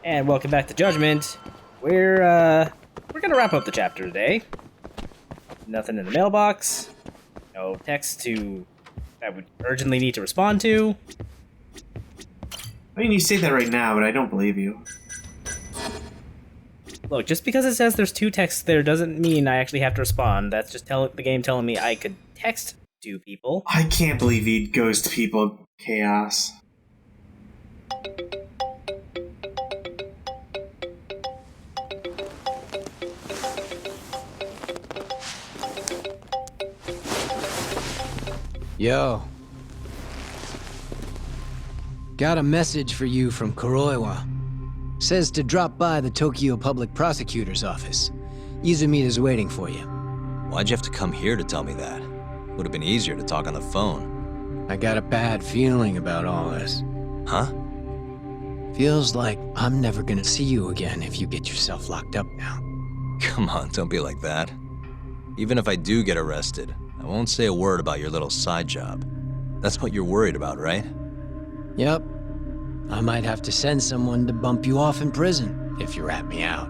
And welcome back to Judgment. We're gonna wrap up the chapter today. Nothing in the mailbox. No text that would urgently need to respond to. I mean, you say that right now, but I don't believe you. Look, just because it says there's 2 texts there doesn't mean I actually have to respond. That's just the game telling me I could text 2 people. I can't believe he ghost people, Chaos. Yo. Got a message for you from Kuroiwa. Says to drop by the Tokyo Public Prosecutor's office. Izumida's waiting for you. Why'd you have to come here to tell me that? Would have been easier to talk on the phone. I got a bad feeling about all this. Huh? Feels like I'm never gonna see you again if you get yourself locked up now. Come on, don't be like that. Even if I do get arrested, I won't say a word about your little side job. That's what you're worried about, right? Yep. I might have to send someone to bump you off in prison if you rat me out.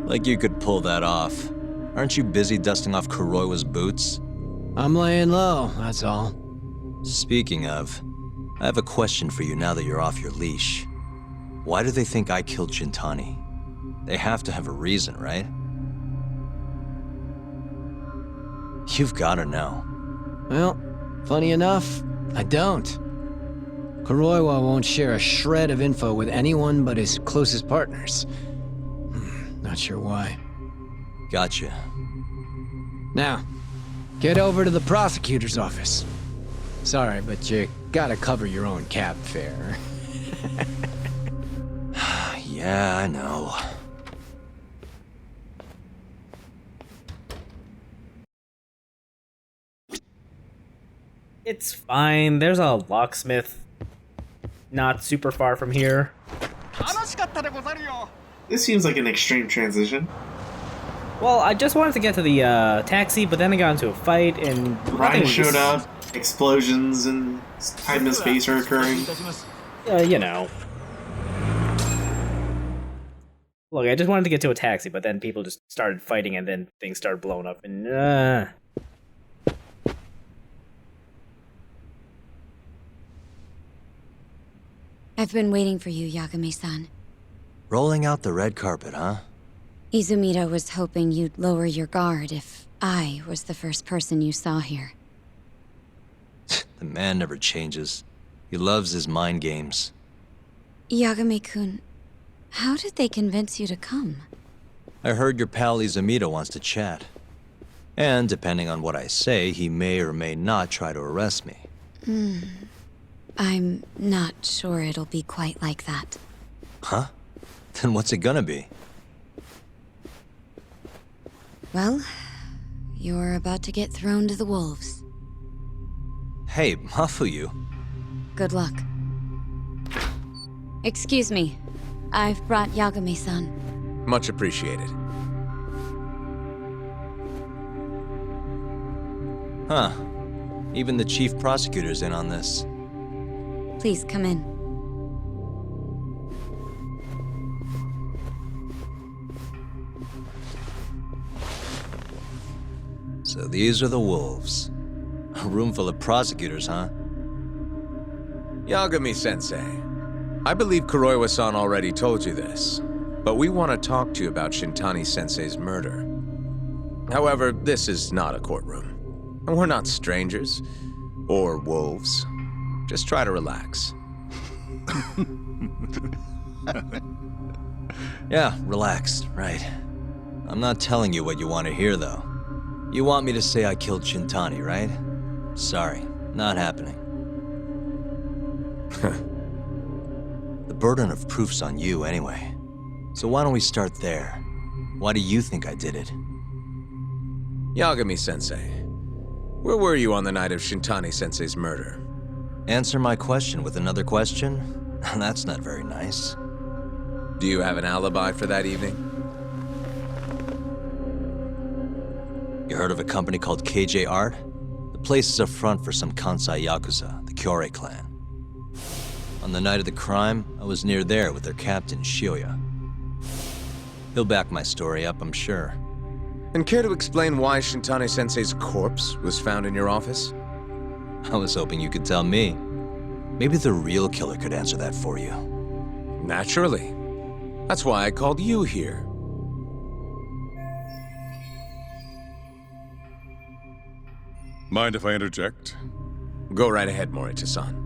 Like you could pull that off. Aren't you busy dusting off Kuroiwa's boots? I'm laying low, that's all. Speaking of, I have a question for you now that you're off your leash. Why do they think I killed Shintani? They have to have a reason, right? You've gotta know. Well, funny enough, I don't. Kuroiwa won't share a shred of info with anyone but his closest partners. Not sure why. Gotcha. Now, get over to the prosecutor's office. Sorry, but you gotta cover your own cab fare. Yeah, I know. It's fine. There's a locksmith not super far from here. This seems like an extreme transition. Well, I just wanted to get to the taxi, but then I got into a fight and Ryan showed up, explosions and time and space are occurring. You know. Look, I just wanted to get to a taxi, but then people just started fighting and then things started blowing up and I've been waiting for you, Yagami-san. Rolling out the red carpet, huh? Izumida was hoping you'd lower your guard if I was the first person you saw here. The man never changes. He loves his mind games. Yagami-kun, how did they convince you to come? I heard your pal Izumida wants to chat. And depending on what I say, he may or may not try to arrest me. I'm not sure it'll be quite like that. Huh? Then what's it gonna be? Well, you're about to get thrown to the wolves. Hey, Mafuyu. Good luck. Excuse me. I've brought Yagami-san. Much appreciated. Huh. Even the chief prosecutor's in on this. Please come in. So these are the wolves. A room full of prosecutors, huh? Yagami-sensei, I believe Kuroiwa-san already told you this, but we want to talk to you about Shintani-sensei's murder. However, this is not a courtroom. And we're not strangers, or wolves. Just try to relax. Yeah, relaxed, right. I'm not telling you what you want to hear, though. You want me to say I killed Shintani, right? Sorry, not happening. The burden of proof's on you, anyway. So why don't we start there? Why do you think I did it? Yagami-sensei, where were you on the night of Shintani-sensei's murder? Answer my question with another question? That's not very nice. Do you have an alibi for that evening? You heard of a company called KJ Art? The place is a front for some Kansai Yakuza, the Kyorei clan. On the night of the crime, I was near there with their captain, Shioya. He'll back my story up, I'm sure. And care to explain why Shintani-sensei's corpse was found in your office? I was hoping you could tell me. Maybe the real killer could answer that for you. Naturally. That's why I called you here. Mind if I interject? Go right ahead, Morita-san.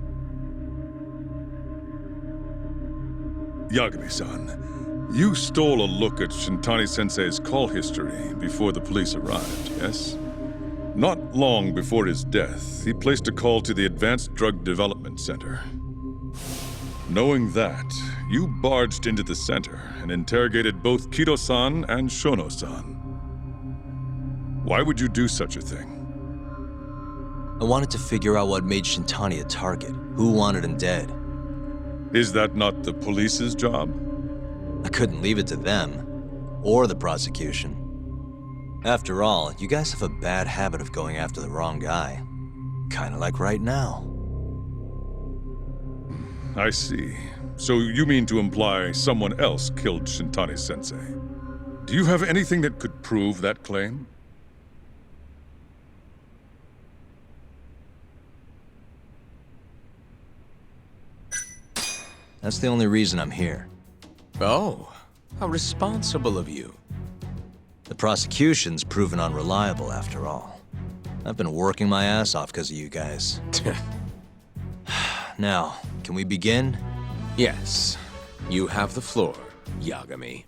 Yagami-san, you stole a look at Shintani-sensei's call history before the police arrived, yes? Not long before his death, he placed a call to the Advanced Drug Development Center. Knowing that, you barged into the center and interrogated both Kido-san and Shono-san. Why would you do such a thing? I wanted to figure out what made Shintani a target, who wanted him dead. Is that not the police's job? I couldn't leave it to them, or the prosecution. After all, you guys have a bad habit of going after the wrong guy. Kinda like right now. I see. So you mean to imply someone else killed Shintani-sensei? Do you have anything that could prove that claim? That's the only reason I'm here. Oh, how responsible of you. The prosecution's proven unreliable, after all. I've been working my ass off because of you guys. Now, can we begin? Yes, you have the floor, Yagami.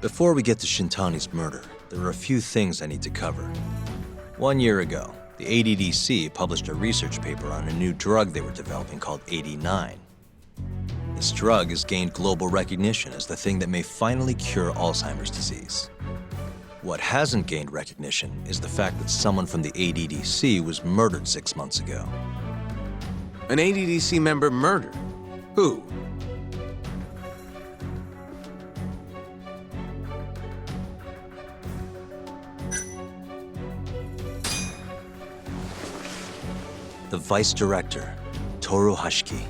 Before we get to Shintani's murder, there are a few things I need to cover. 1 year ago, the ADDC published a research paper on a new drug they were developing called 89. This drug has gained global recognition as the thing that may finally cure Alzheimer's disease. What hasn't gained recognition is the fact that someone from the ADDC was murdered 6 months ago. An ADDC member murdered? Who? The vice director, Toru Hashiki.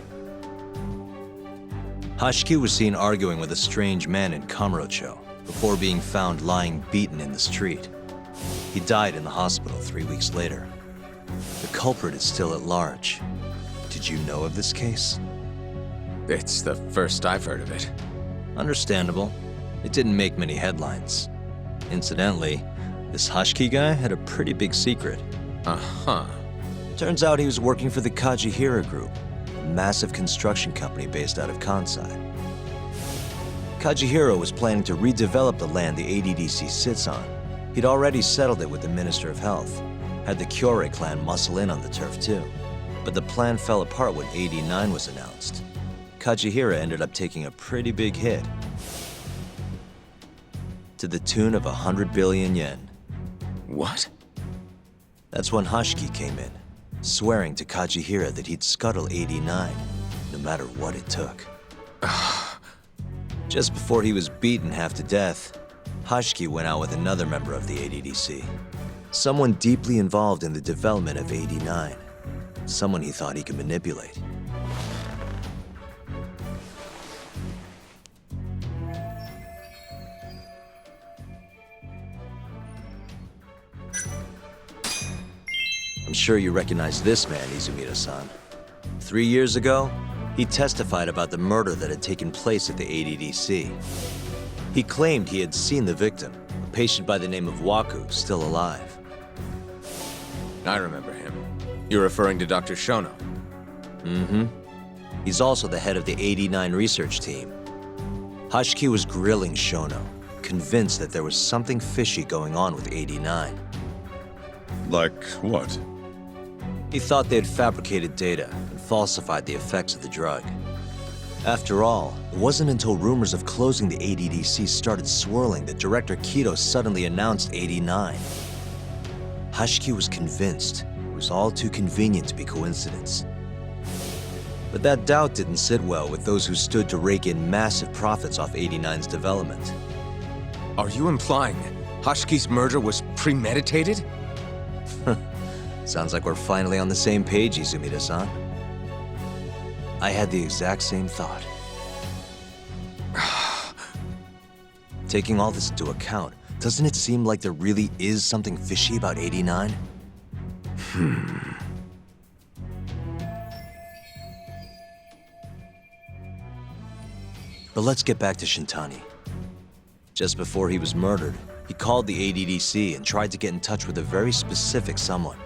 Hashiki was seen arguing with a strange man in Kamurocho before being found lying beaten in the street. He died in the hospital 3 weeks later. The culprit is still at large. Did you know of this case? It's the first I've heard of it. Understandable. It didn't make many headlines. Incidentally, this Hashiki guy had a pretty big secret. Uh-huh. Turns out he was working for the Kajihira Group, a massive construction company based out of Kansai. Kajihira was planning to redevelop the land the ADDC sits on. He'd already settled it with the Minister of Health, had the Kyorei clan muscle in on the turf too. But the plan fell apart when 89 was announced. Kajihira ended up taking a pretty big hit, to the tune of 100 billion yen. What? That's when Hashiki came in, swearing to Kajihira that he'd scuttle 89, no matter what it took. Just before he was beaten half to death, Hashiki went out with another member of the ADDC. Someone deeply involved in the development of 89. Someone he thought he could manipulate. I'm sure you recognize this man, Izumida-san. 3 years ago, he testified about the murder that had taken place at the ADDC. He claimed he had seen the victim, a patient by the name of Waku, still alive. I remember him. You're referring to Dr. Shono? Mm-hmm. He's also the head of the 89 research team. Hashiki was grilling Shono, convinced that there was something fishy going on with 89. Like what? He thought they'd fabricated data and falsified the effects of the drug. After all, it wasn't until rumors of closing the ADDC started swirling that Director Kido suddenly announced 89. Hashiki was convinced it was all too convenient to be coincidence. But that doubt didn't sit well with those who stood to rake in massive profits off 89's development. Are you implying Hashiki's murder was premeditated? Sounds like we're finally on the same page, Izumida-san. I had the exact same thought. Taking all this into account, doesn't it seem like there really is something fishy about 89? But let's get back to Shintani. Just before he was murdered, he called the ADDC and tried to get in touch with a very specific someone.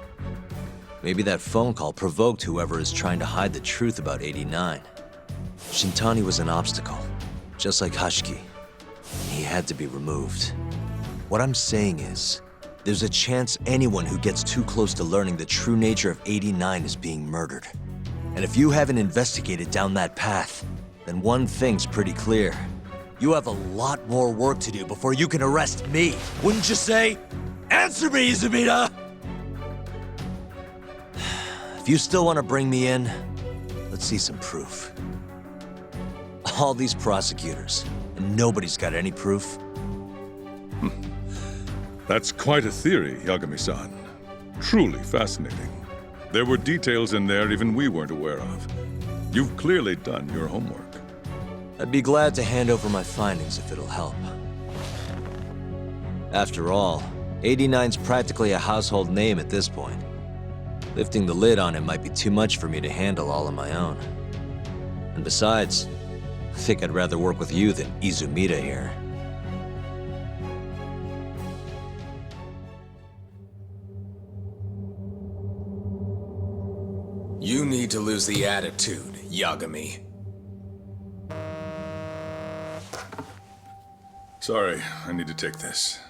Maybe that phone call provoked whoever is trying to hide the truth about 89. Shintani was an obstacle, just like Hashiki. He had to be removed. What I'm saying is, there's a chance anyone who gets too close to learning the true nature of 89 is being murdered. And if you haven't investigated down that path, then one thing's pretty clear. You have a lot more work to do before you can arrest me. Wouldn't you say? Answer me, Izumida! If you still want to bring me in, let's see some proof. All these prosecutors, and nobody's got any proof. That's quite a theory, Yagami-san. Truly fascinating. There were details in there even we weren't aware of. You've clearly done your homework. I'd be glad to hand over my findings if it'll help. After all, 89's practically a household name at this point. Lifting the lid on it might be too much for me to handle all on my own. And besides, I think I'd rather work with you than Izumida here. You need to lose the attitude, Yagami. Sorry, I need to take this.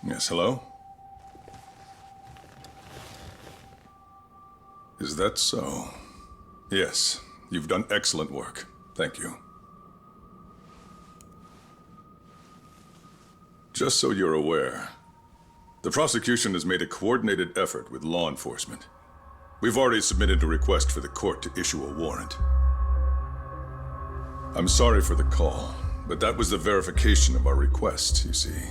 Yes, hello? Is that so? Yes, you've done excellent work. Thank you. Just so you're aware, the prosecution has made a coordinated effort with law enforcement. We've already submitted a request for the court to issue a warrant. I'm sorry for the call, but that was the verification of our request, you see.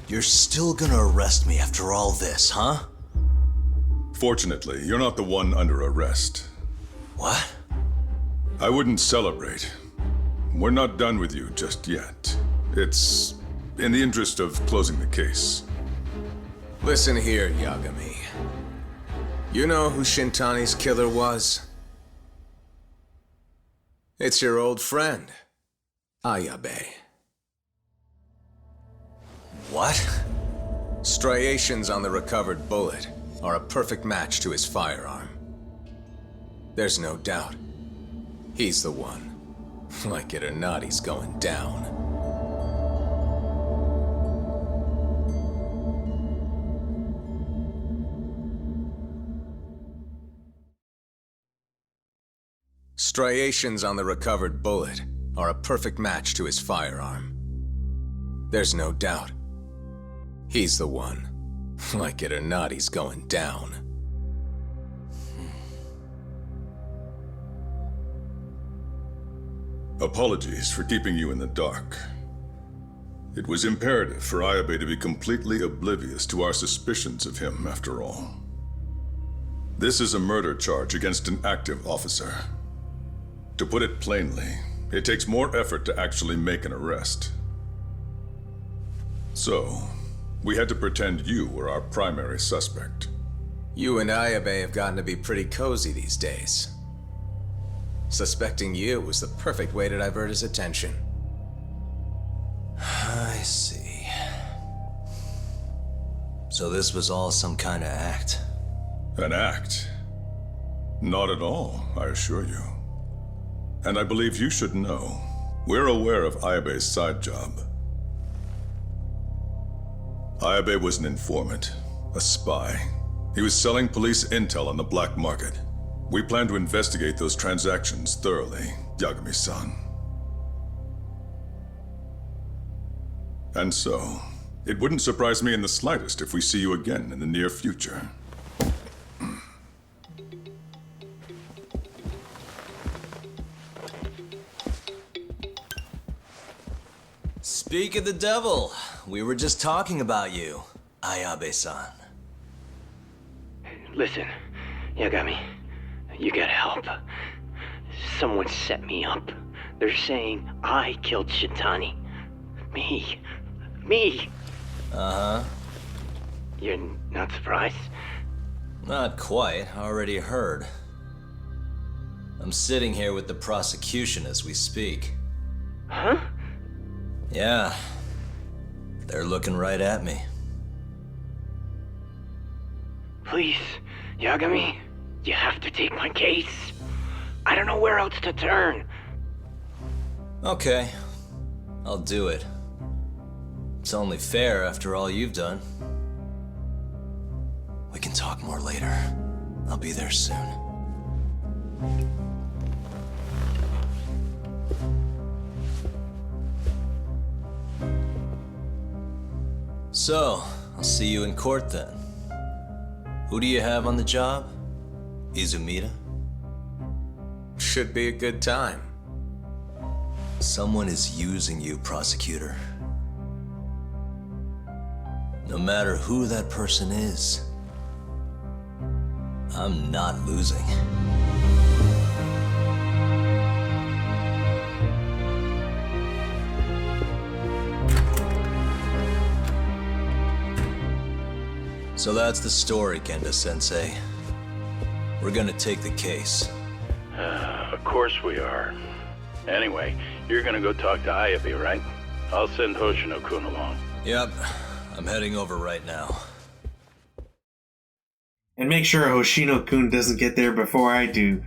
You're still gonna arrest me after all this, huh? Fortunately, you're not the one under arrest. What? I wouldn't celebrate. We're not done with you just yet. It's in the interest of closing the case. Listen here, Yagami. You know who Shintani's killer was? It's your old friend, Ayabe. What? Striations on the recovered bullet are a perfect match to his firearm. There's no doubt. He's the one. Like it or not, he's going down. Striations on the recovered bullet are a perfect match to his firearm. There's no doubt. He's the one. Like it or not, he's going down. Apologies for keeping you in the dark. It was imperative for Ayabe to be completely oblivious to our suspicions of him, after all. This is a murder charge against an active officer. To put it plainly, it takes more effort to actually make an arrest. So, we had to pretend you were our primary suspect. You and Ayabe have gotten to be pretty cozy these days. Suspecting you was the perfect way to divert his attention. I see. So this was all some kind of act? An act? Not at all, I assure you. And I believe you should know, we're aware of Ayabe's side job. Ayabe was an informant, a spy. He was selling police intel on the black market. We plan to investigate those transactions thoroughly, Yagami-san. And so, it wouldn't surprise me in the slightest if we see you again in the near future. Speak of the devil, we were just talking about you, Ayabe-san. Listen, Yagami, you gotta help. Someone set me up. They're saying I killed Shintani. Me. Uh-huh. You're not surprised? Not quite. I already heard. I'm sitting here with the prosecution as we speak. Huh? Yeah. They're looking right at me. Please, Yagami, you have to take my case. I don't know where else to turn. Okay. I'll do it. It's only fair after all you've done. We can talk more later. I'll be there soon. So, I'll see you in court then. Who do you have on the job? Izumida? Should be a good time. Someone is using you, prosecutor. No matter who that person is, I'm not losing. So that's the story, Kenda-sensei. We're gonna take the case. Of course we are. Anyway, you're gonna go talk to Ayabe, right? I'll send Hoshino-kun along. Yep, I'm heading over right now. And make sure Hoshino-kun doesn't get there before I do.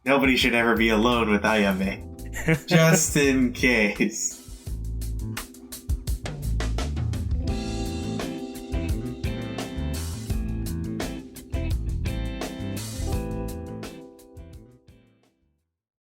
Nobody should ever be alone with Ayame. Just in case.